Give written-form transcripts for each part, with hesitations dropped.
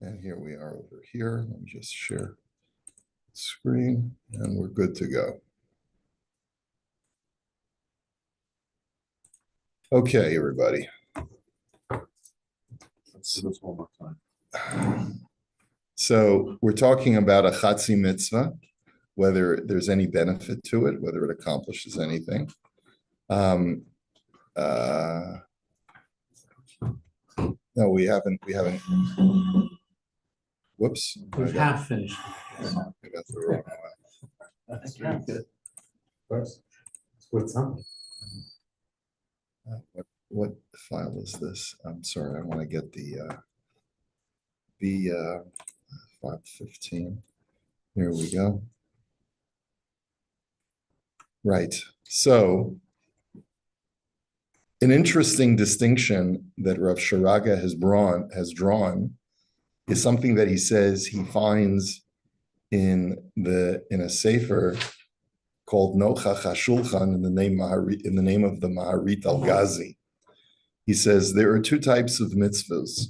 And here we are over here. Let me just share screen and we're good to go. Okay, everybody. Let's do this one more time. So we're talking about a chatzi mitzvah, whether there's any benefit to it, whether it accomplishes anything. No, we haven't. Whoops. We have finished. I got the wrong one. That's very good. First, with something. What file is this? I'm sorry, I want to get the 515. Here we go. Right. So an interesting distinction that Rav Sharaga has drawn is something that he says he finds in a sefer called Nochach HaShulchan in the name of the Maharit Al-Ghazi. He says there are two types of mitzvahs.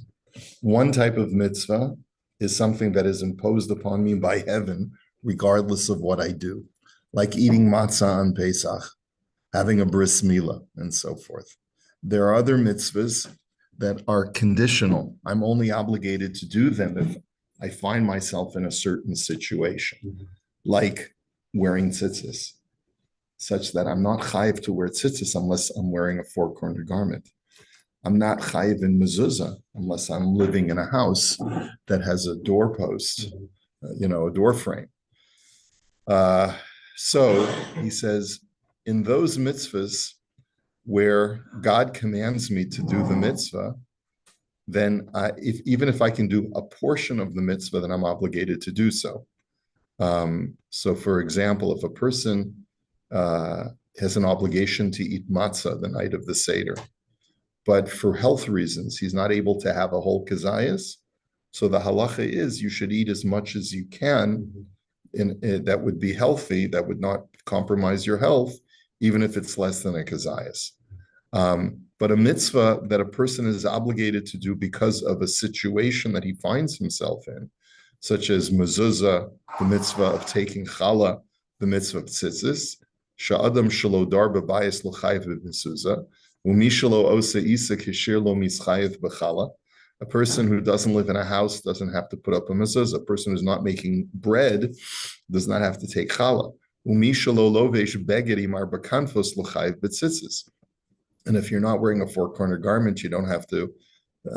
One type of mitzvah is something that is imposed upon me by heaven, regardless of what I do, like eating matzah on Pesach, having a bris milah, and so forth. There are other mitzvahs that are conditional. I'm only obligated to do them if I find myself in a certain situation, like wearing tzitzis, such that I'm not chayiv to wear tzitzis unless I'm wearing a four-cornered garment. I'm not chayiv in mezuzah unless I'm living in a house that has a doorpost, a door frame. So he says, in those mitzvahs where God commands me to do the mitzvah, then even if I can do a portion of the mitzvah, then I'm obligated to do so. So, for example, if a person has an obligation to eat matzah the night of the Seder, but for health reasons, he's not able to have a whole kazayas, so the halacha is you should eat as much as you can that would be healthy, that would not compromise your health, even if it's less than a kazayas. But a mitzvah that a person is obligated to do because of a situation that he finds himself in, such as mezuzah, the mitzvah of taking challah, the mitzvah of tzitzis, sha'adam shelo dar b'bayis l'chayiv b'mezuzah, u'mi shelo osa isa kishir lo mischayiv b'challah. A person who doesn't live in a house doesn't have to put up a mezuzah. A person who's not making bread does not have to take challah. U'mi shelo lovesh beged imar b'kanfos l'chayiv b'tzitzis. And if you're not wearing a four-cornered garment, you don't have to.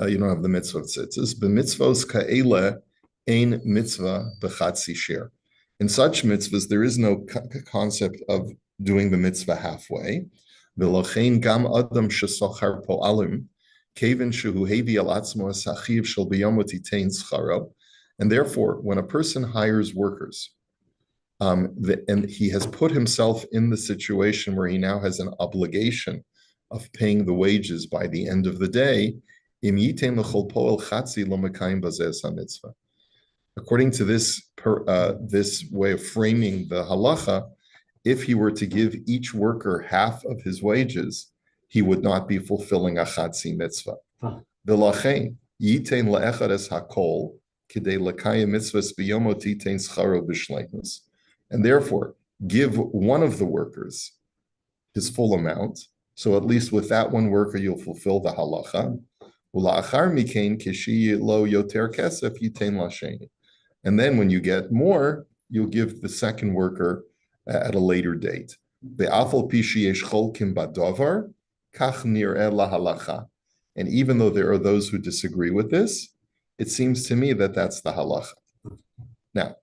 You don't have the mitzvah of tzitzis. B'mitzvos ka'ela ein mitzvah b'chatzi shir. In such mitzvahs, there is no concept of doing the mitzvah halfway. V'lochein gam adam shesochar po'alim kevin shehu hevi al atzmo sachiv shel b'yomot yitein scharo. And therefore, when a person hires workers, and he has put himself in the situation where he now has an obligation of paying the wages by the end of the day, according to this way of framing the halacha, if he were to give each worker half of his wages, he would not be fulfilling a chatzi mitzvah. And therefore, give one of the workers his full amount. So at least with that one worker, you'll fulfill the halacha. And then when you get more, you'll give the second worker at a later date. And even though there are those who disagree with this, it seems to me that that's the halacha. Now,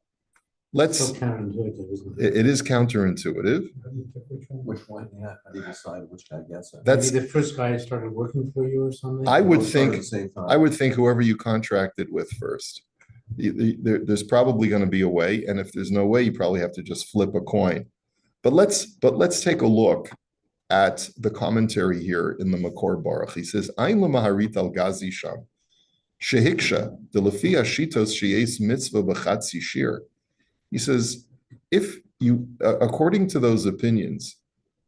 let's. So counterintuitive, isn't it? It is counterintuitive. Which one? Yeah, how do you decide which guy gets it? That's Maybe the first guy started working for you or something. I would Both start think. at the same time. I would think whoever you contracted with first. There's probably going to be a way, and if there's no way, you probably have to just flip a coin. But let's take a look at the commentary here in the Makor Baruch. He says, "Ein lemaharit al gazi sham shehiksha delefia shitos sheyes mitzvah b'chatzi shir." He says, if you, according to those opinions,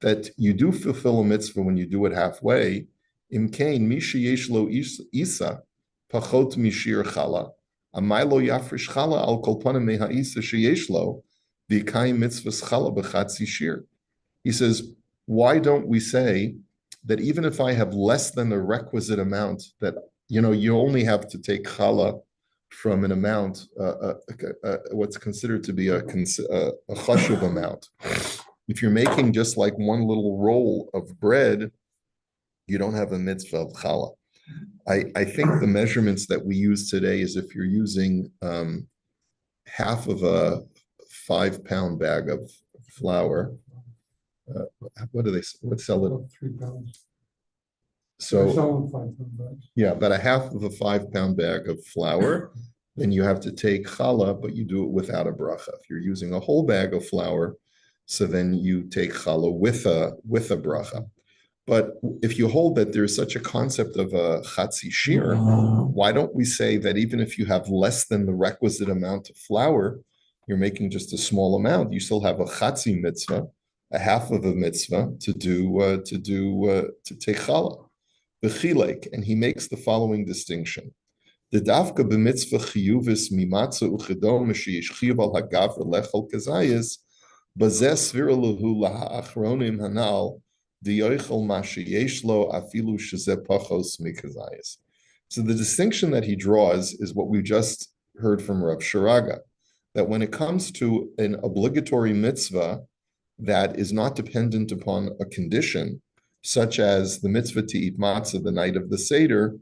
that you do fulfill a mitzvah when you do it halfway, imkain mi sheyesh lo isa pachot mishir chala. Amai lo yafresh chala al kol panim meha'isa sheyesh lo, v'yikayim mitzvahs chala b'chatzi shir. He says, why don't we say that even if I have less than the requisite amount, that you only have to take challah from an amount, what's considered to be a chashuv amount. If you're making just like one little roll of bread, you don't have a mitzvah of challah. I think the measurements that we use today is if you're using half of a 5-pound bag of flour. What do they? What's sell it? 3 pounds. So Selling 5 pound bags. yeah, about a half of a 5-pound bag of flour. Then you have to take challah, but you do it without a bracha. If you're using a whole bag of flour, so then you take challah with a bracha. But if you hold that there's such a concept of a chatzi shir, why don't we say that even if you have less than the requisite amount of flour, you're making just a small amount, you still have a chatzi mitzvah, a half of a mitzvah to take challah, b'chilek, and he makes the following distinction: the dafka b'mitzvah chiyuvis mimatza uchedom sheyesh chiyuv al hagav lechol kazayis bazeh svira lehu lahachronim hanal diyochel masheyesh lo afilu shezeh pachos mikazayis. So the distinction that he draws is what we just heard from Rav Sharaga, that when it comes to an obligatory mitzvah that is not dependent upon a condition, such as the mitzvah to eat matzah the night of the Seder,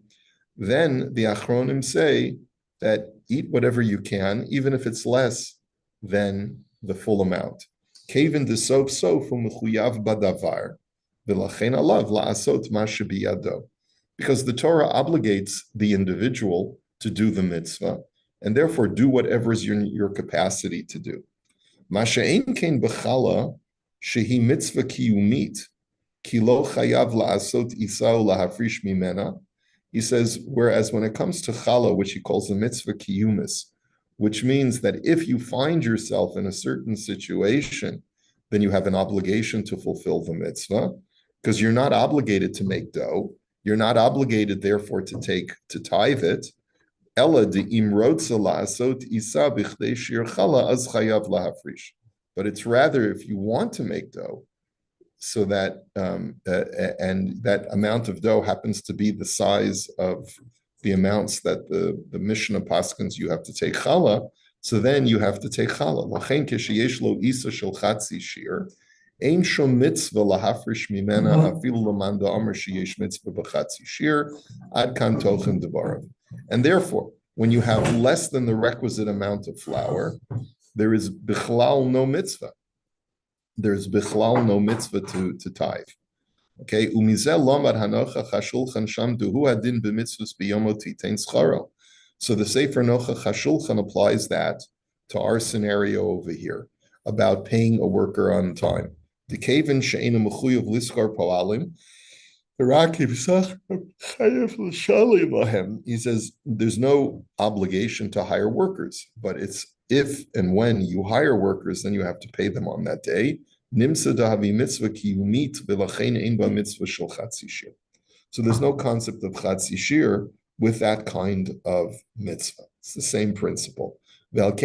then the Achronim say that eat whatever you can, even if it's less than the full amount. Kevin de sof mechuyav badavar, v'lachen alav la'asot ma shebiyado. Because the Torah obligates the individual to do the mitzvah, and therefore do whatever is your capacity to do. Ma she'ein kein b'chala shehi mitzvah kiyumit, ki lo chayav la'asot isau lahafrish mimena. He says, whereas when it comes to challah, which he calls the mitzvah kiyumis, which means that if you find yourself in a certain situation, then you have an obligation to fulfill the mitzvah, because you're not obligated to make dough. You're not obligated, therefore, to tithe it. Ella de imrotza la'asot isa b'chdei shir challah az chayav lahafrish. But it's rather if you want to make dough, so that and that amount of dough happens to be the size of the amounts that the Mishnah paskins you have to take challah, so then you have to take challah. Lachen kesheyesh lo isa shel chatzi shir, ein shom mitzvah lahafrish mimena afilu l'man da'amar sheyesh mitzvah b'chatzi shir ad kan tochen devarav. And therefore, when you have less than the requisite amount of flour, there is bichlal no mitzvah. There's bichlal no mitzvah to tithe. Okay, umizel lomar hanocha chashulchan sham duhu adin b'mitzvahs b'yomo titein scharo. So the Sefer Nocha Chashulchan applies that to our scenario over here about paying a worker on time. The kevin she'ena mechuyev liskar poalim. He says there's no obligation to hire workers, but it's if and when you hire workers, then you have to pay them on that day. So there's no concept of chatzi shir with that kind of mitzvah. It's the same principle. And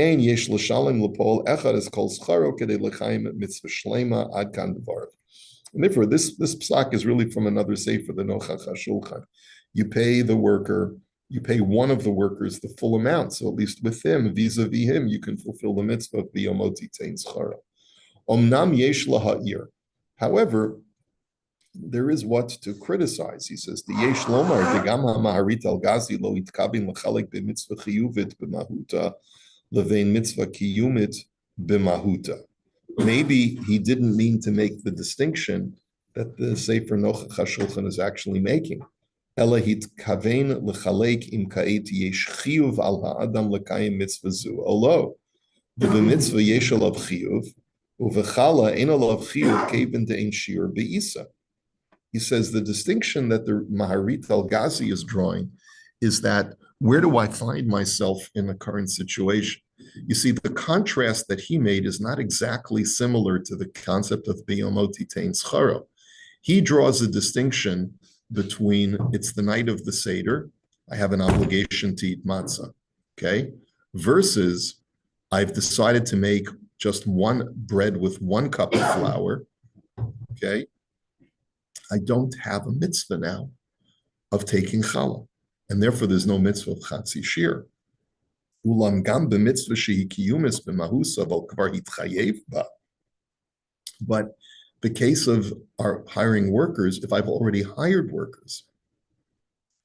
therefore, this psak is really from another sefer, the Nocha Chashulchan. You pay the worker, you pay one of the workers the full amount, so at least with him, vis-a-vis him, you can fulfill the mitzvah of biyomoti tein schara. Omnam yesh laha'ir. However, there is what to criticize. He says, the yesh lomar degam ha'maharit al gazi lo itkabin l'chalek b'mitzvah chiyuvit b'mahuta levein mitzvah kiyumit b'mahuta. Maybe he didn't mean to make the distinction that the Sefer Nocha Chashulchan is actually making. Ela hitkavein l'chalek im ka'et yesh chiyuv al ha'adam l'kayim mitzvah zu. Although the mitzvah yesh alav chiyuv, uvechala ein alav chiyuv keven de'ein shir be'isa. He says the distinction that the Maharit al-Ghazi is drawing is that where do I find myself in the current situation? You see, the contrast that he made is not exactly similar to the concept of biyomoti tein schara. He draws a distinction between it's the night of the Seder, I have an obligation to eat matzah, okay? versus I've decided to make just one bread with 1 cup of flour. Okay. I don't have a mitzvah now of taking challah, and therefore there's no mitzvah of chatzi shir. Ulam gam b'mitzvah shehi kiyumis b'mahusa v'al kvar hitchayev ba. But the case of our hiring workers, if I've already hired workers,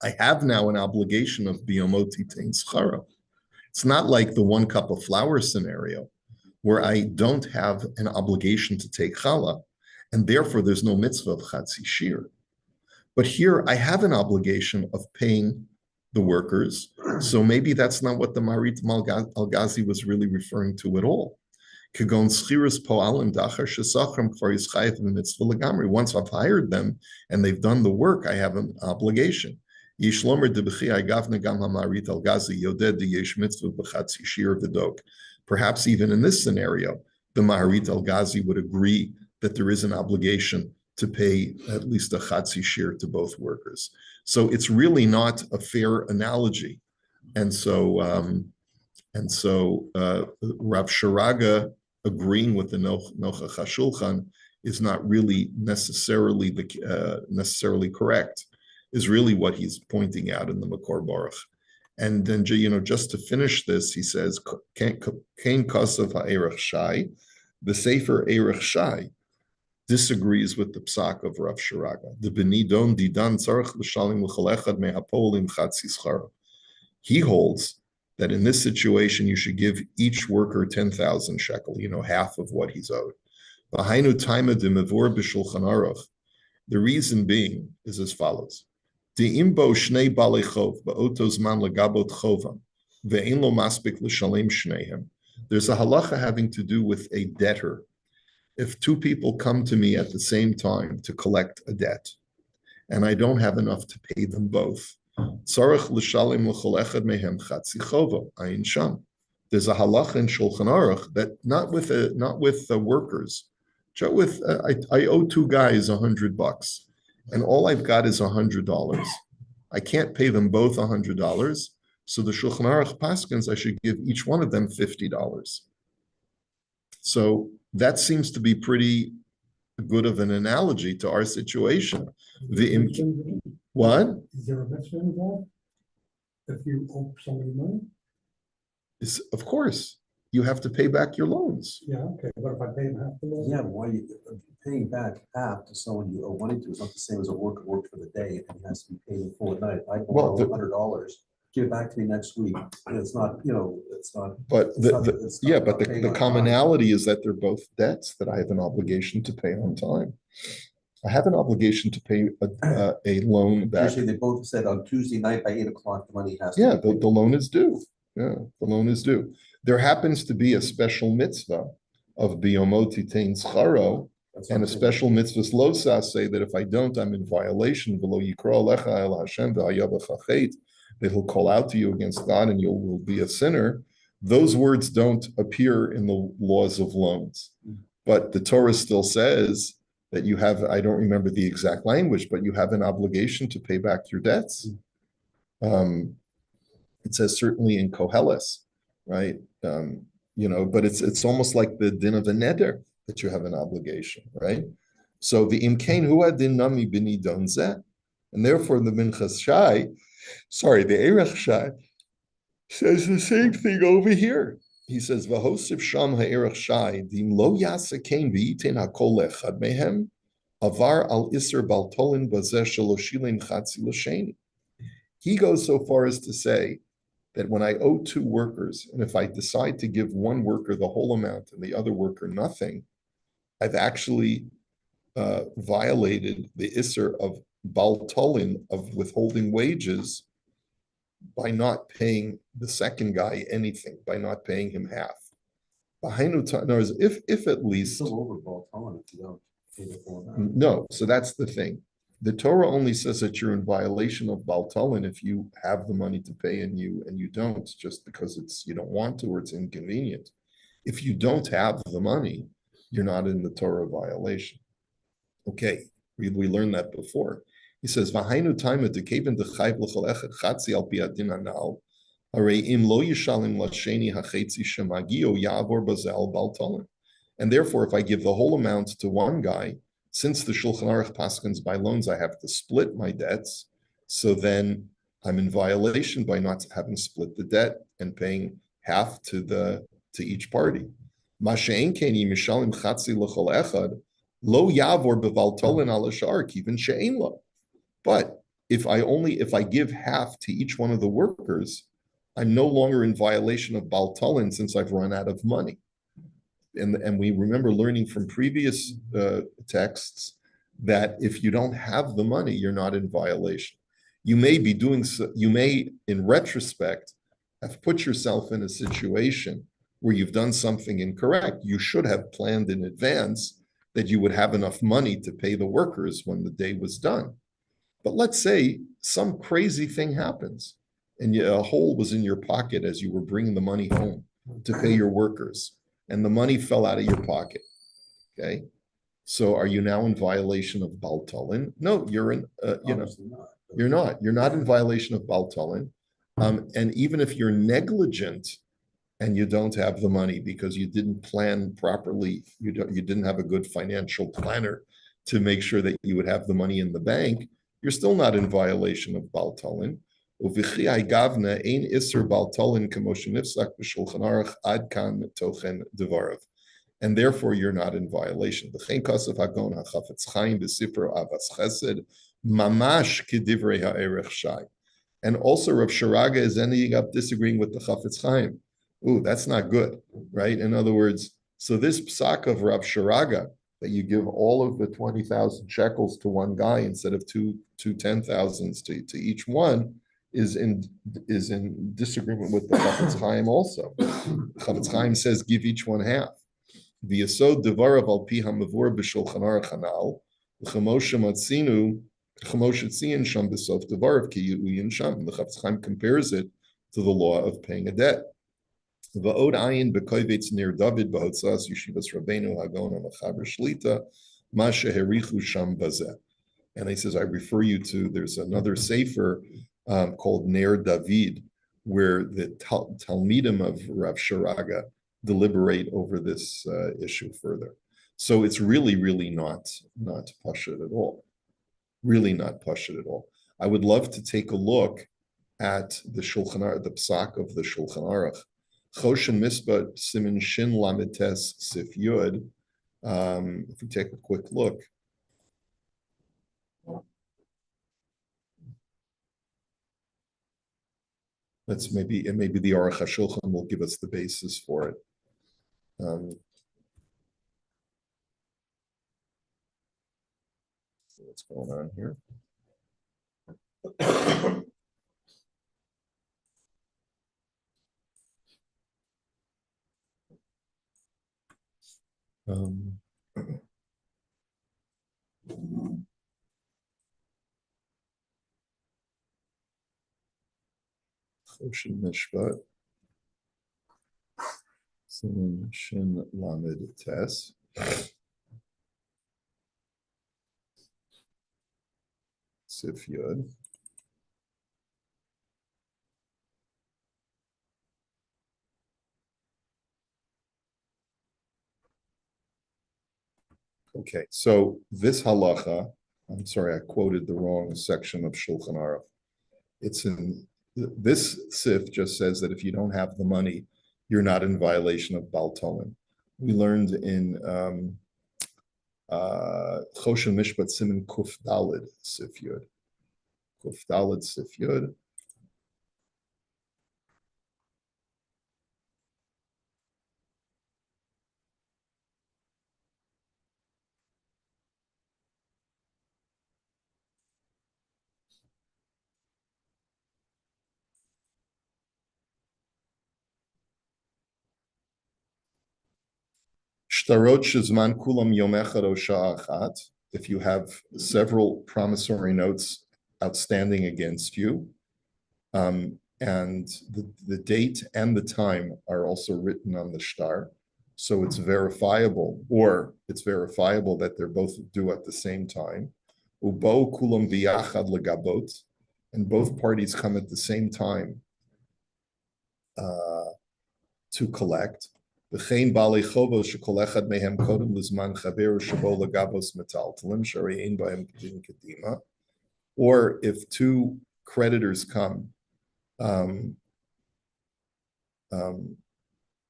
I have now an obligation of biyomoti tein schara. It's not like the 1 cup of flour scenario where I don't have an obligation to take challah, and therefore there's no mitzvah of chatzi shir. But here I have an obligation of paying the workers. So maybe that's not what the Marit Al-Ghazi was really referring to at all. Once I've hired them and they've done the work, I have an obligation. Perhaps even in this scenario, the Maharit Al-Ghazi would agree that there is an obligation to pay at least a chatzi shir to both workers. So it's really not a fair analogy. And so Rav Sharaga agreeing with the Nochach HaShulchan is not really necessarily correct, is really what he's pointing out in the Makor Baruch. And then, just to finish this, he says, Kain Kasav HaErech Shai, the Sefer Erech Shai disagrees with the psak of Rav Sharaga. The Benidon Didan Tzarech L'Shalim L'Chalechad Mehapolim Chatzi Schara. He holds that in this situation, you should give each worker 10,000 shekel, half of what he's owed. The reason being is as follows. There's a halacha having to do with a debtor. If 2 people come to me at the same time to collect a debt, and I don't have enough to pay them both, there's a halacha in Shulchan Aruch that not with the workers, just with I owe 2 guys $100, and all I've got is $100. I can't pay them both $100, so the Shulchan Aruch paskins I should give each one of them $50. So that seems to be pretty good of an analogy to our situation. What? Is there a mitzvah involved? If you owe somebody money? Of course, you have to pay back your loans. Yeah, okay, but if I pay them half the loan? Yeah, but why you paying back half to someone you owe money to is not the same as a worker worked for the day and he has to be paid in full at night. I borrow $100, give it back to me next week, and it's not, it's not. But paying the on commonality is that they're both debts that I have an obligation to pay on time. I have an obligation to pay a loan back. Usually they both said on Tuesday night by 8 o'clock, the money has to. Yeah, be the loan is due. Yeah, the loan is due. There happens to be a special mitzvah of biyomoti tein scharo, and a special mitzvah losa say that if I don't, I'm in violation. V'lo yikra alecha el Hashem v'hayavach hachet, that he'll call out to you against God and you will be a sinner. Those words don't appear in the laws of loans, but the Torah still says that you have, I don't remember the exact language, but you have an obligation to pay back your debts. It says certainly in Koheles, right? But it's almost like the din of a neder that you have an obligation, right? So the imkain hu adin nami bini donzeh, and therefore the Minchas Shai, the Erech Shai, says the same thing over here. He says, "V'hosif sham ha'erech shai dim lo yasa kain v'yitin hakol lechad mehem avar al iser baltolin bazeh shaloshilin chatzi l'sheni." He goes so far as to say that when I owe 2 workers, and if I decide to give one worker the whole amount and the other worker nothing, I've actually violated the iser of baltolin, of withholding wages, by not paying the second guy anything, by not paying him half. If at least still over Baltan if you don't pay the full amount. no, so that's the thing. The Torah only says that you're in violation of Baltalin if you have the money to pay and you don't, just because you don't want to or it's inconvenient. If you don't have the money, you're not in the Torah violation. Okay, we learned that before. He says, "V'hainu taima dekevin dechayv l'chol echad chatzi al pi adin anal And therefore, if I give the whole amount to one guy, since the Shulchan Aruch paskins by loans, I have to split my debts. So then I'm in violation by not having split the debt and paying half to each party. Lo yavor bevaltolin al ashar kivin she'ein lo. But if I give half to each one of the workers, I'm no longer in violation of baltolin since I've run out of money. And we remember learning from previous texts that if you don't have the money, you're not in violation. You may be doing so, you may, in retrospect, have put yourself in a situation where you've done something incorrect. You should have planned in advance that you would have enough money to pay the workers when the day was done. But let's say some crazy thing happens and a hole was in your pocket as you were bringing the money home to pay your workers, and the money fell out of your pocket. Okay, so are you now in violation of Baltolin? No, you're in. You're not. You're not in violation of Baltolin. And even if you're negligent and you don't have the money because you didn't plan properly, you didn't have a good financial planner to make sure that you would have the money in the bank, you're still not in violation of Baltolin. And therefore, you're not in violation. And also, Rav Sharaga is ending up disagreeing with the Chafetz Chaim. Ooh, that's not good, right? In other words, so this psak of Rav Sharaga, that you give all of the 20,000 shekels to one guy instead of two 10,000s to each one, is in disagreement with the Chafetz Chaim also. Chafetz Chaim says give each one half. V'yasod devarav al pi hamavur b'shulchan aruch hanal v'chemoshe matzinu chemoshe tziyin sham b'sof devarav ki yuyin sham. The Chafetz Chaim compares it to the law of paying a debt. V'od ayin b'kovetz near David b'hotzas yeshivas Rabbeinu Hagon HaMachaber Shlita ma sheherichu sham bazeh. And he says, I refer you to, there's another sefer called Ner David, where the Talmidim of Rav Sharaga deliberate over this issue further. So it's really, really not pashut at all. Really not pashut at all. I would love to take a look at the Shulchan Aruch, the psak of the Shulchan Aruch. Choshen Mishpat Siman Shin Lamed Tes Sif Yud. If we take a quick look. Maybe the Aruch HaShulchan will give us the basis for it. What's going on here? Choshen Mishpat Siman Shin Lamed Tes. Sif Yud. Okay, so this halacha, I'm sorry, I quoted the wrong section of Shulchan Aruch. It's in this sif just says that if you don't have the money, you're not in violation of Baltolin. We learned in Choshen Mishpat Siman Kuf Dalid Sif Yud. Kuf Dalid Sif Yud. If you have several promissory notes outstanding against you, and the date and the time are also written on the shtar, so it's verifiable, or it's verifiable that they're both due at the same time. Ubo kulam biyachad legabot, and both parties come at the same time to collect. V'chein balei chovos shekol echad mehem kodem lizman chaver shebo legabos metaltalim sharei ein bahem din kedima. Or if two creditors come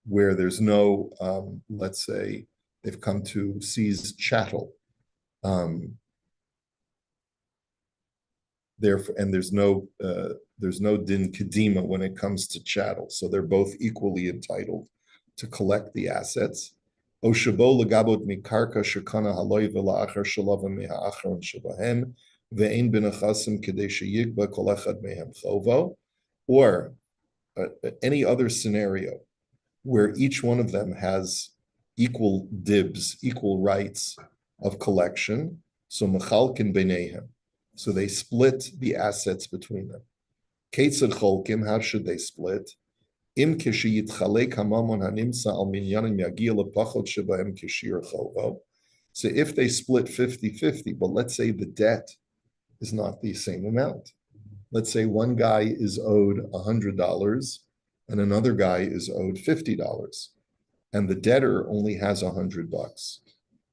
where there's no, let's say, they've come to seize chattel, therefore, and there's no din kedima when it comes to chattel, so they're both equally entitled to collect the assets. O shabo legabot mikarka shekana haloi v'la'achar shalava me'achron shabahem ve'ein b'nechasim kedei sheyigba kol echad mehem chovo, or any other scenario where each one of them has equal dibs, equal rights of collection, so mechalkin b'neihem, so they split the assets between them. Keitzad cholkim, how should they split? Im kishi yitchalek hamamon hanimsa al minyanim yagia lepachot shebahem kishir chovo. So if they split 50-50, but let's say the debt is not the same amount. Let's say one guy is owed $100 and another guy is owed $50, and the debtor only has $100.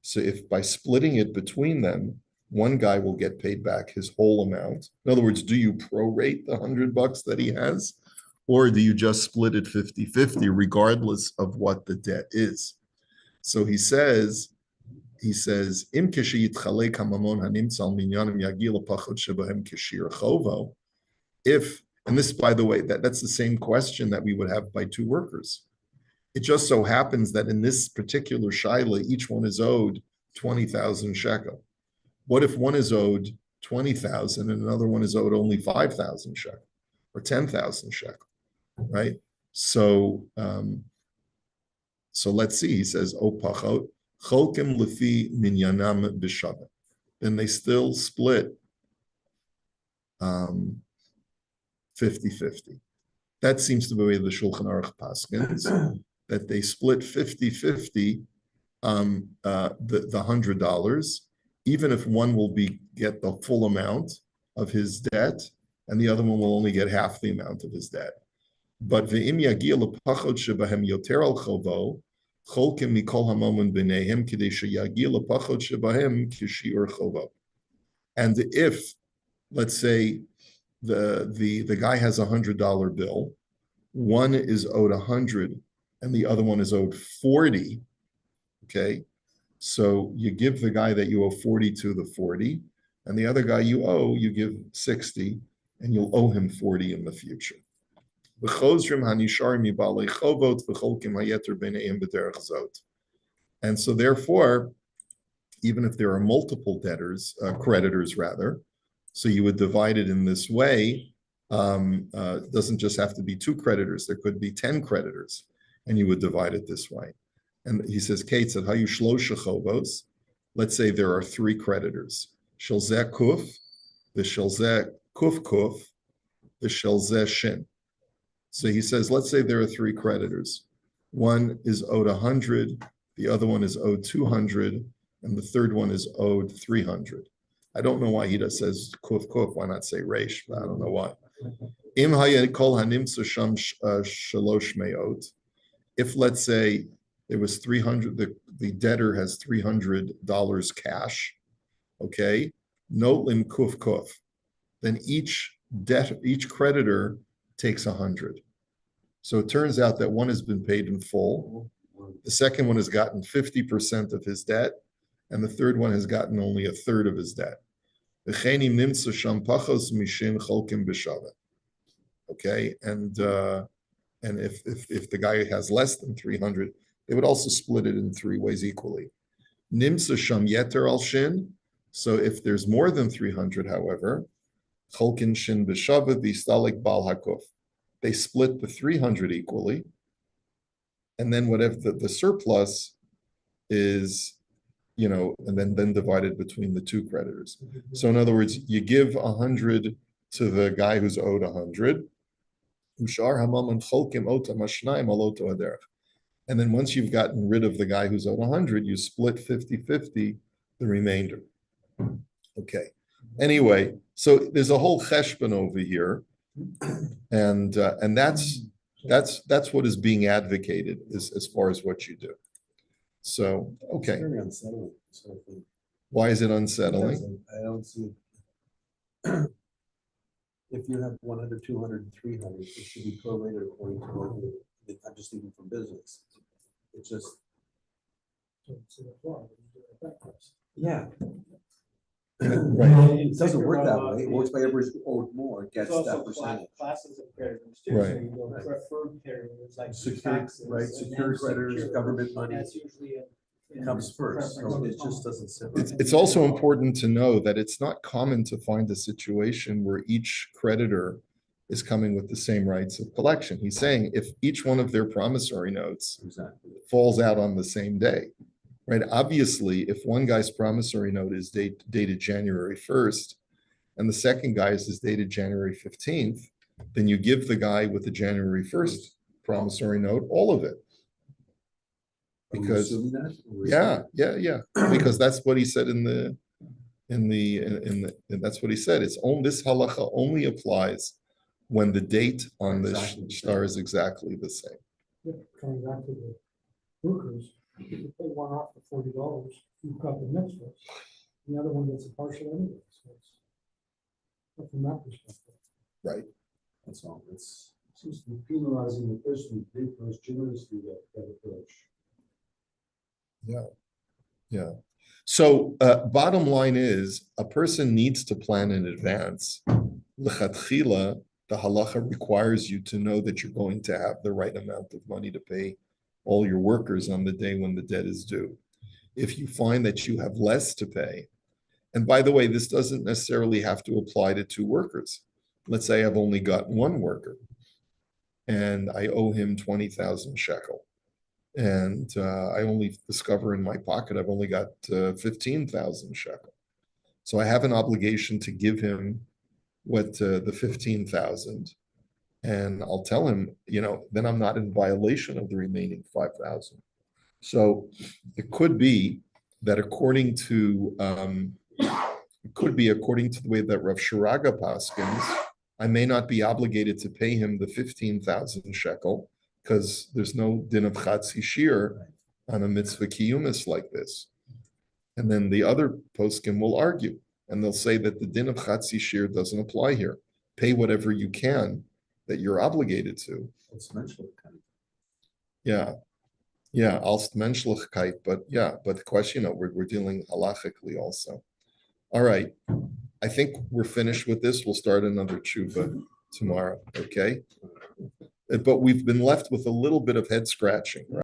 So if by splitting it between them, one guy will get paid back his whole amount. In other words, do you prorate the $100 that he has, or do you just split it 50-50 regardless of what the debt is? So he says, Im kishiyitchalek hamamon hanimtza al minyanim yagi lepachot shebahem kishir chovo. If, and this, by the way, that's the same question that we would have by two workers. It just so happens that in this particular shaila, each one is owed 20,000 shekel. What if one is owed 20,000 and another one is owed only 5,000 shekel or 10,000 shekel, right? So, so let's see. He says, "O pachot cholkim lefi minyanam b'shaveh." Then they still split 50-50. That seems to be the Shulchan Aruch paskins, that they split 50-50 the $100, even if one will get the full amount of his debt and the other one will only get half the amount of his debt. But ve'im yagia lepachot shebahem yoter al chovo cholkim mikol hamamon b'neihem kidei sheyagia lepachot shebahem kishiur chovo. And if, let's say, the guy has $100 bill, one is owed 100 and the other one is owed 40, okay? So you give the guy that you owe 40 to the 40, and the other guy you give 60, and you'll owe him 40 in the future. And so therefore, even if there are multiple debtors, creditors rather, so you would divide it in this way. It doesn't just have to be two creditors. There could be 10 creditors, and you would divide it this way. And he says, Kate said, "Hayu shlosha chovos." Let's say there are three creditors: shelzeh kuf, the shelzeh kuf kuf, the shelzeh shin. So he says, let's say there are three creditors. One is owed 100, the other one is owed 200, and the third one is owed 300. I don't know why he just says kuf kuf. Why not say reish? I don't know why. Im hayekol hanimsa sham shalosh meot. If, let's say, there was 300, the debtor has $300 cash, okay? Notlin kuf kuf. Then each creditor takes 100. So it turns out that one has been paid in full. The second one has gotten 50% of his debt, and the third one has gotten only a third of his debt. Okay, and if the guy has less than 300, they would also split it in three ways equally. Nimsa sham yeter al shin. So if there's more than 300, however, cholkin shin b'shava v'istalik bal hakuf. They split the 300 equally, and then whatever the surplus is, and then divided between the two creditors. So in other words, you give 100 to the guy who's owed 100. And then once you've gotten rid of the guy who's owed 100, you split 50-50 the remainder. Okay. Anyway, so there's a whole cheshbon over here, and that's That's what is being advocated as far as what you do. So, It's okay, very unsettling, sort of thing. why is it unsettling? Doesn't- I don't see. If you have 100, 200, and 300, it should be prorated according to what I'm just thinking from business. It's just, So it's a flaw, when you do it backwards. yeah. Right. It doesn't work that way. It works by everybody's owed more, gets There's that also percentage. classes of creditors too. Right. So you go Right. preferred creditors like Secured, taxes. right, and then secured creditors, secured, government and money That's usually comes first, so it just doesn't sit right. It's also important to know that it's not common to find a situation where each creditor is coming with the same rights of collection. He's saying if each one of their promissory notes Exactly. falls out on the same day, right? Obviously, if one guy's promissory note is dated January 1st and the second guy's is dated January 15th, then you give the guy with the January 1st promissory note all of it. Are we Because, assuming that? Or is yeah, that- yeah, because that's what he said that's what he said. It's only, this halacha only applies when the date on the Exactly the star same. is exactly the same. Yeah, coming back to the workers, if you pay one off for $40, you've got the mitzvah. The other one gets a partial anyway, so it's. But from that perspective. Right. That's all, it's. Seems to be penalizing the person who paid most generously that approach. Yeah. So bottom line is a person needs to plan in advance. L'chatchila, the halacha requires you to know that you're going to have the right amount of money to pay all your workers on the day when the debt is due. If you find that you have less to pay, and by the way, this doesn't necessarily have to apply to two workers. Let's say I've only got one worker and I owe him 20,000 shekel. And I only discover in my pocket I've only got 15,000 shekel. So I have an obligation to give him what the 15,000, and I'll tell him, then I'm not in violation of the remaining 5,000. So it could be that according to the way that Rav Shiraga paskins, I may not be obligated to pay him the 15,000 shekel because there's no din of chatzi shir on a mitzvah kiyumis like this. And then the other poskim will argue, and they'll say that the din of chatzi shir doesn't apply here. Pay whatever you can that you're obligated to. It's mentioned kind of. Yeah, als menschlichkeit, but the question, we're dealing halachically also. All right, I think we're finished with this. We'll start another tshuva tomorrow, okay? But we've been left with a little bit of head scratching, right?